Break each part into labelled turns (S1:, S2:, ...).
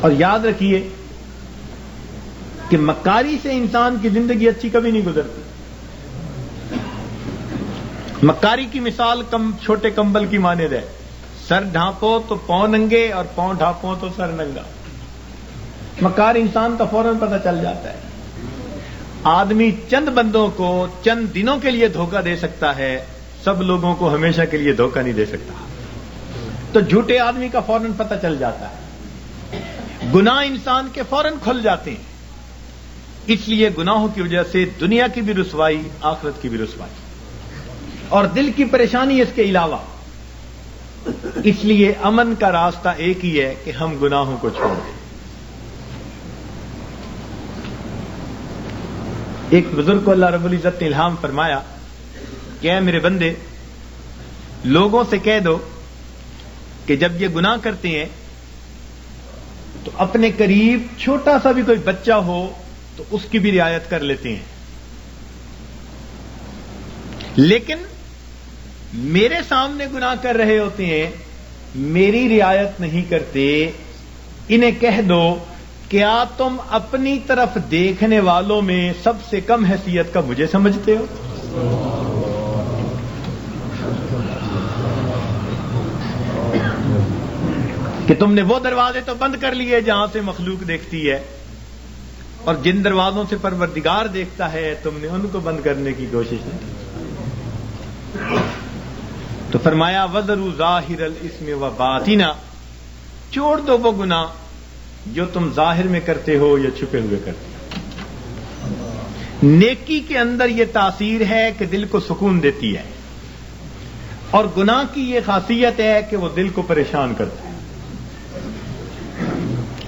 S1: اور یاد رکھیے کہ مکاری سے انسان کی زندگی اچھی کبھی نہیں گزرتی. مکاری کی مثال چھوٹے کمبل کی مانند ہے. سر ڈھانپو تو پاؤں ننگے اور پاؤں ڈھانپو تو سر ننگا. مکار انسان کا فوراً پتہ چل جاتا ہے. آدمی چند بندوں کو چند دنوں کے لیے دھوکہ دے سکتا ہے, سب لوگوں کو ہمیشہ کے لیے دھوکہ نہیں دے سکتا. تو جھوٹے آدمی کا فوراً پتہ چل جاتا ہے. گناہ انسان کے فوراً کھل جاتے ہیں. اس لیے گناہوں کی وجہ سے دنیا کی بھی رسوائی, آخرت کی بھی رسوائی, اور دل کی پریشانی اس کے علاوہ. اس لیے امن کا راستہ ایک ہی ہے کہ ہم گناہوں کو چھوڑ دیں. ایک بزرگ کو اللہ رب العزت نے الہام فرمایا کہ اے میرے بندے, لوگوں سے کہہ دو کہ جب یہ گناہ کرتے ہیں تو اپنے قریب چھوٹا سا بھی کوئی بچہ ہو تو اس کی بھی رعایت کر لیتے ہیں, لیکن میرے سامنے گناہ کر رہے ہوتے ہیں, میری رعایت نہیں کرتے. انہیں کہہ دو کیا تم اپنی طرف دیکھنے والوں میں سب سے کم حیثیت کا مجھے سمجھتے ہو؟ کہ تم نے وہ دروازے تو بند کر لیے جہاں سے مخلوق دیکھتی ہے, اور جن دروازوں سے پروردگار دیکھتا ہے تم نے ان کو بند کرنے کی کوشش نہیں کی. تو فرمایا وَذَرُوا ظَاهِرَ الْإِثْمِ وَبَاطِنَهُ, چھوڑ دو وہ گناہ جو تم ظاہر میں کرتے ہو یا چھپے ہوئے کرتے ہو. نیکی کے اندر یہ تاثیر ہے کہ دل کو سکون دیتی ہے, اور گناہ کی یہ خاصیت ہے کہ وہ دل کو پریشان کرتا ہے.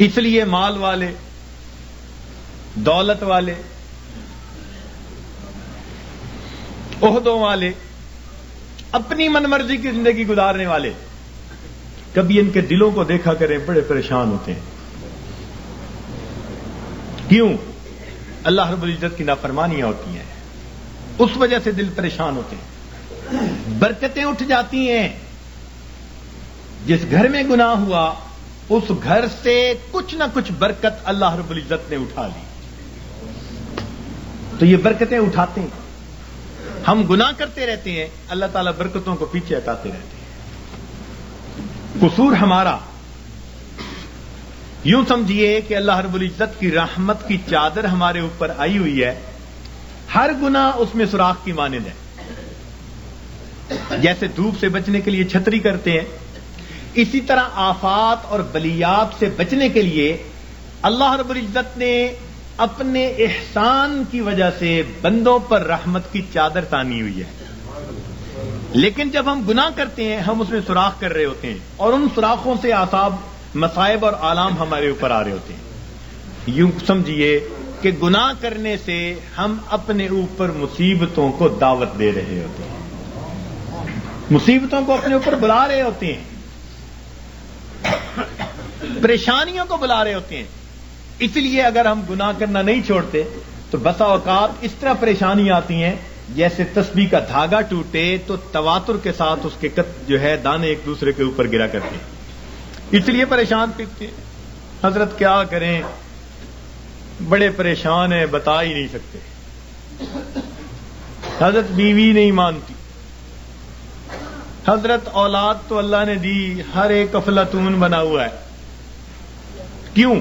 S1: اس لیے مال والے, دولت والے, عہدوں والے, اپنی من مرضی کی زندگی گزارنے والے, کبھی ان کے دلوں کو دیکھا کریں, بڑے پریشان ہوتے ہیں. کیوں؟ اللہ رب العزت کی نافرمانیاں ہوتی ہیں, اس وجہ سے دل پریشان ہوتے ہیں. برکتیں اٹھ جاتی ہیں. جس گھر میں گناہ ہوا اس گھر سے کچھ نہ کچھ برکت اللہ رب العزت نے اٹھا لی. تو یہ برکتیں اٹھاتے ہیں. ہم گناہ کرتے رہتے ہیں, اللہ تعالیٰ برکتوں کو پیچھے ہٹاتے رہتے ہیں. قصور ہمارا. یوں سمجھیے کہ اللہ رب العزت کی رحمت کی چادر ہمارے اوپر آئی ہوئی ہے, ہر گناہ اس میں سوراخ کی مانند ہے. جیسے دھوپ سے بچنے کے لیے چھتری کرتے ہیں, اسی طرح آفات اور بلیات سے بچنے کے لیے اللہ رب العزت نے اپنے احسان کی وجہ سے بندوں پر رحمت کی چادر تانی ہوئی ہے. لیکن جب ہم گناہ کرتے ہیں ہم اس میں سوراخ کر رہے ہوتے ہیں, اور ان سوراخوں سے آثاب, مصائب اور آلام ہمارے اوپر آ رہے ہوتے ہیں. یوں سمجھیے کہ گناہ کرنے سے ہم اپنے اوپر مصیبتوں کو دعوت دے رہے ہوتے ہیں, مصیبتوں کو اپنے اوپر بلا رہے ہوتے ہیں, پریشانیوں کو بلا رہے ہوتے ہیں. اس لیے اگر ہم گناہ کرنا نہیں چھوڑتے تو بسا اوقات اس طرح پریشانی آتی ہیں جیسے تسبیح کا دھاگا ٹوٹے تو تواتر کے ساتھ اس کے جو ہے دانے ایک دوسرے کے اوپر گرا کرتے ہیں. اس لیے پریشان پھرتے ہیں. حضرت کیا کریں, بڑے پریشان ہیں, بتا ہی نہیں سکتے. حضرت بیوی نہیں مانتی, حضرت اولاد تو اللہ نے دی, ہر ایک افلاطون بنا ہوا ہے. کیوں؟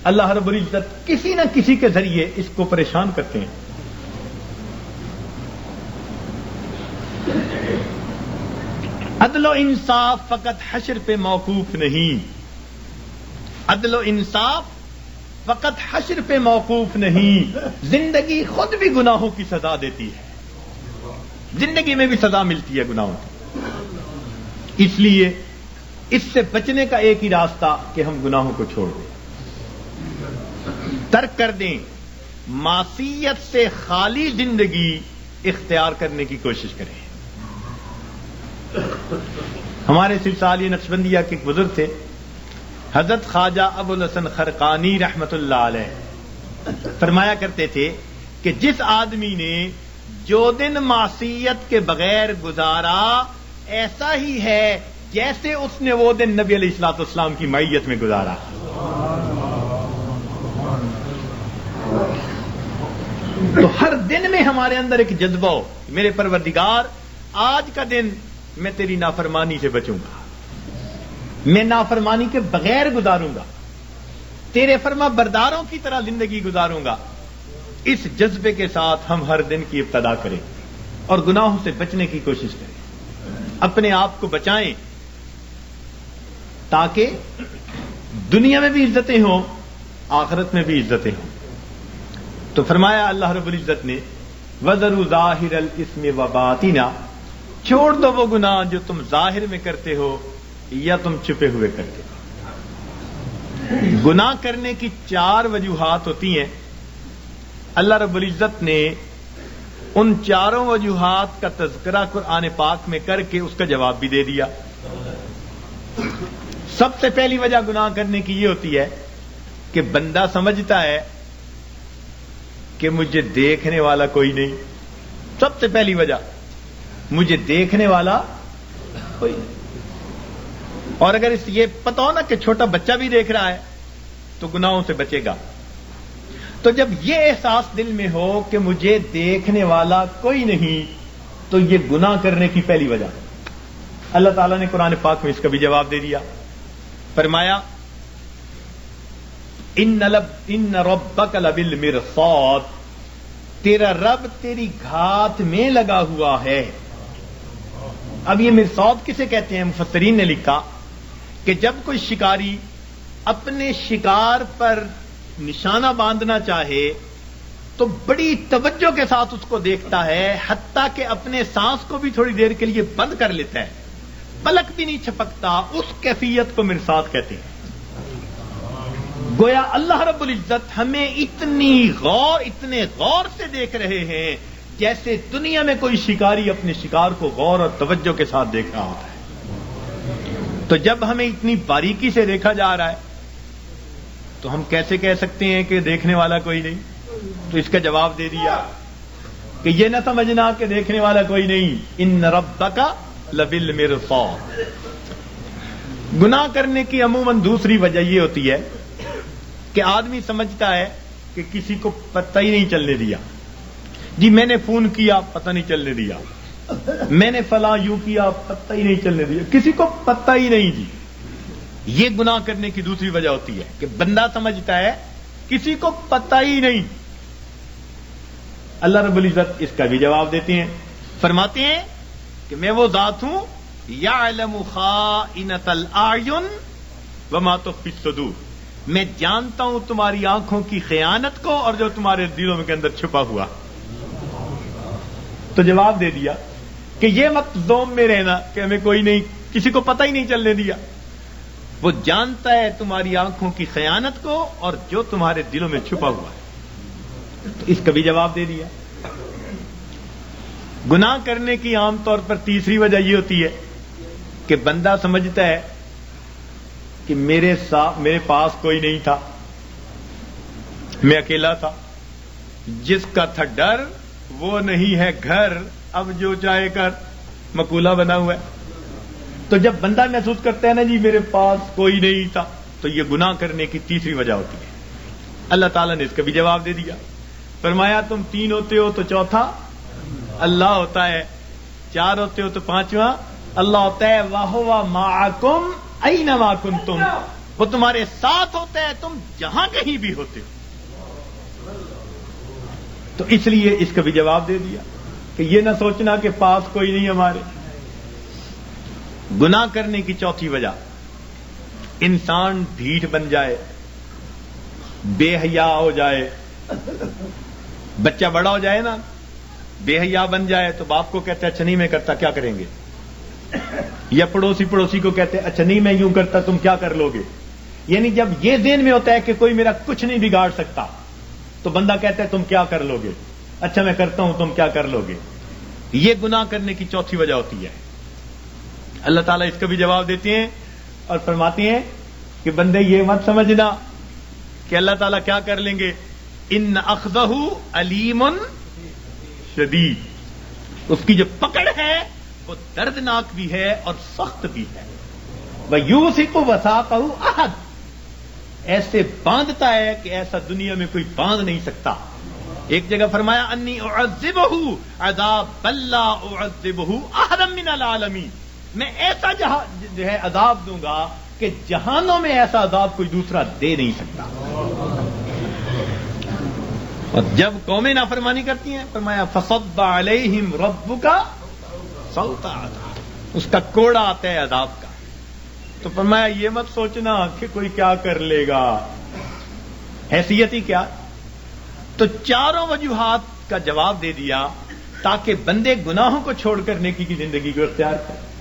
S1: اللہ رب العزت کسی نہ کسی کے ذریعے اس کو پریشان کرتے ہیں. عدل و انصاف فقط حشر پہ موقوف نہیں, عدل و انصاف فقط حشر پہ موقوف نہیں, زندگی خود بھی گناہوں کی سزا دیتی ہے. زندگی میں بھی سزا ملتی ہے گناہوں کی. اس لیے اس سے بچنے کا ایک ہی راستہ کہ ہم گناہوں کو چھوڑ دیں, ترک کر دیں, معصیت سے خالی زندگی اختیار کرنے کی کوشش کریں. ہمارے سلسلہ نقشبندیہ کے ایک بزرگ تھے, حضرت خواجہ ابو الحسن خرقانی رحمت اللہ علیہ, فرمایا کرتے تھے کہ جس آدمی نے جو دن معصیت کے بغیر گزارا ایسا ہی ہے جیسے اس نے وہ دن نبی علیہ الصلوۃ والسلام کی معیت میں گزارا. تو ہر دن میں ہمارے اندر ایک جذبہ ہو، میرے پروردگار آج کا دن میں تیری نافرمانی سے بچوں گا، میں نافرمانی کے بغیر گزاروں گا، تیرے فرما برداروں کی طرح زندگی گزاروں گا۔ اس جذبے کے ساتھ ہم ہر دن کی ابتدا کریں اور گناہوں سے بچنے کی کوشش کریں، اپنے آپ کو بچائیں تاکہ دنیا میں بھی عزتیں ہوں، آخرت میں بھی عزتیں ہوں۔ تو فرمایا اللہ رب العزت نے وَذَرُوا ظَاهِرَ الْإِثْمِ وَبَاطِنَهُ، چھوڑ دو وہ گناہ جو تم ظاہر میں کرتے ہو یا تم چھپے ہوئے کرتے ہو۔ گناہ کرنے کی 4 وجوہات ہوتی ہیں، اللہ رب العزت نے ان 4 وجوہات کا تذکرہ قرآن پاک میں کر کے اس کا جواب بھی دے دیا۔ سب سے پہلی وجہ گناہ کرنے کی یہ ہوتی ہے کہ بندہ سمجھتا ہے کہ مجھے دیکھنے والا کوئی نہیں۔ سب سے پہلی وجہ مجھے دیکھنے والا کوئی نہیں، اور اگر اس یہ پتہ ہو نا کہ چھوٹا بچہ بھی دیکھ رہا ہے تو گناہوں سے بچے گا۔ تو جب یہ احساس دل میں ہو کہ مجھے دیکھنے والا کوئی نہیں تو یہ گناہ کرنے کی پہلی وجہ۔ اللہ تعالیٰ نے قرآن پاک میں اس کا بھی جواب دے دیا، فرمایا ان ربک لبالمرصاد، تیرا رب تیری گھات میں لگا ہوا ہے۔ اب یہ مرصاد کسے کہتے ہیں؟ مفسرین نے لکھا کہ جب کوئی شکاری اپنے شکار پر نشانہ باندھنا چاہے تو بڑی توجہ کے ساتھ اس کو دیکھتا ہے، حتیٰ کہ اپنے سانس کو بھی تھوڑی دیر کے لیے بند کر لیتا ہے، پلک بھی نہیں چھپکتا۔ اس کیفیت کو مرصاد کہتے ہیں۔ گویا اللہ رب العزت ہمیں اتنے غور سے دیکھ رہے ہیں جیسے دنیا میں کوئی شکاری اپنے شکار کو غور اور توجہ کے ساتھ دیکھ رہا ہوتا ہے۔ تو جب ہمیں اتنی باریکی سے دیکھا جا رہا ہے تو ہم کیسے کہہ سکتے ہیں کہ دیکھنے والا کوئی نہیں؟ تو اس کا جواب دے دیا کہ یہ نہ سمجھنا کہ دیکھنے والا کوئی نہیں، ان ربک لبالمرصاد۔ گناہ کرنے کی عموماً دوسری وجہ یہ ہوتی ہے کہ آدمی سمجھتا ہے کہ کسی کو پتہ ہی نہیں چلنے دیا، جی میں نے فون کیا پتہ نہیں چلنے دیا، میں نے فلاں یوں کیا پتہ ہی نہیں چلنے دیا، کسی کو پتہ ہی نہیں جی۔ یہ گناہ کرنے کی دوسری وجہ ہوتی ہے کہ بندہ سمجھتا ہے کسی کو پتہ ہی نہیں۔ اللہ رب العزت اس کا بھی جواب دیتے ہیں، فرماتے ہیں کہ میں وہ ذات ہوں یعلم خائنۃ الاعین وما تخفی الصدور، میں جانتا ہوں تمہاری آنکھوں کی خیانت کو اور جو تمہارے دلوں کے اندر چھپا ہوا۔ تو جواب دے دیا کہ یہ مت ذوم میں رہنا کہ ہمیں کوئی نہیں، کسی کو پتہ ہی نہیں چلنے دیا۔ وہ جانتا ہے تمہاری آنکھوں کی خیانت کو اور جو تمہارے دلوں میں چھپا ہوا ہے۔ تو اس کا بھی جواب دے دیا۔ گناہ کرنے کی عام طور پر تیسری وجہ یہ ہوتی ہے کہ بندہ سمجھتا ہے کہ میرے پاس کوئی نہیں تھا، میں اکیلا تھا، جس کا تھا ڈر وہ نہیں ہے گھر، اب جو چاہے کر، مقولہ بنا ہوا ہے۔ تو جب بندہ محسوس کرتا ہے نا جی میرے پاس کوئی نہیں تھا، تو یہ گناہ کرنے کی تیسری وجہ ہوتی ہے۔ اللہ تعالیٰ نے اس کا بھی جواب دے دیا، فرمایا تم 3 ہوتے ہو تو چوتھا اللہ ہوتا ہے، 4 ہوتے ہو تو 5واں اللہ ہوتا ہے۔ وَهُوَ مَعَكُمْ أَيْنَمَا كُنْتُمْ، وہ تمہارے ساتھ ہوتا ہے تم جہاں کہیں بھی ہوتے ہو۔ تو اس لیے اس کا بھی جواب دے دیا کہ یہ نہ سوچنا کہ پاس کوئی نہیں ہمارے۔ گناہ کرنے کی چوتھی وجہ، انسان ڈھیٹ بن جائے، بے حیا ہو جائے۔ بچہ بڑا ہو جائے نا، بے حیا بن جائے تو باپ کو کہتا ہے اچھا نہیں میں کرتا، کیا کریں گے؟ یا پڑوسی کو کہتے ہیں اچھا نہیں میں یوں کرتا، تم کیا کر لو گے؟ یعنی جب یہ ذہن میں ہوتا ہے کہ کوئی میرا کچھ نہیں بگاڑ سکتا تو بندہ کہتا ہے تم کیا کر لو گے؟ اچھا میں کرتا ہوں، تم کیا کر لو گے؟ یہ گناہ کرنے کی چوتھی وجہ ہوتی ہے۔ اللہ تعالیٰ اس کا بھی جواب دیتے ہیں اور فرماتے ہیں کہ بندے یہ مت سمجھنا کہ اللہ تعالیٰ کیا کر لیں گے، ان اخذہ علیم شدید، اس کی جو پکڑ ہے وہ دردناک بھی ہے اور سخت بھی ہے۔ وَيُوثِقُ وَثَاقَهُ أَحَدٌ، ایسے باندھتا ہے کہ ایسا دنیا میں کوئی باندھ نہیں سکتا۔ ایک جگہ فرمایا انی اعذبہ عذاب لا اعذبہ احدا من العالمین، میں ایسا جو ہے عذاب دوں گا کہ جہانوں میں ایسا عذاب کوئی دوسرا دے نہیں سکتا۔ اور جب قومیں نافرمانی کرتی ہیں فرمایا فصب علیہم ربک صوت عذاب، اس کا کوڑا آتا ہے عذاب کا۔ تو فرمایا یہ مت سوچنا کہ کوئی کیا کر لے گا، حیثیت ہی کیا۔ تو چاروں وجوہات کا جواب دے دیا تاکہ بندے گناہوں کو چھوڑ کر نیکی کی زندگی کو اختیار کریں۔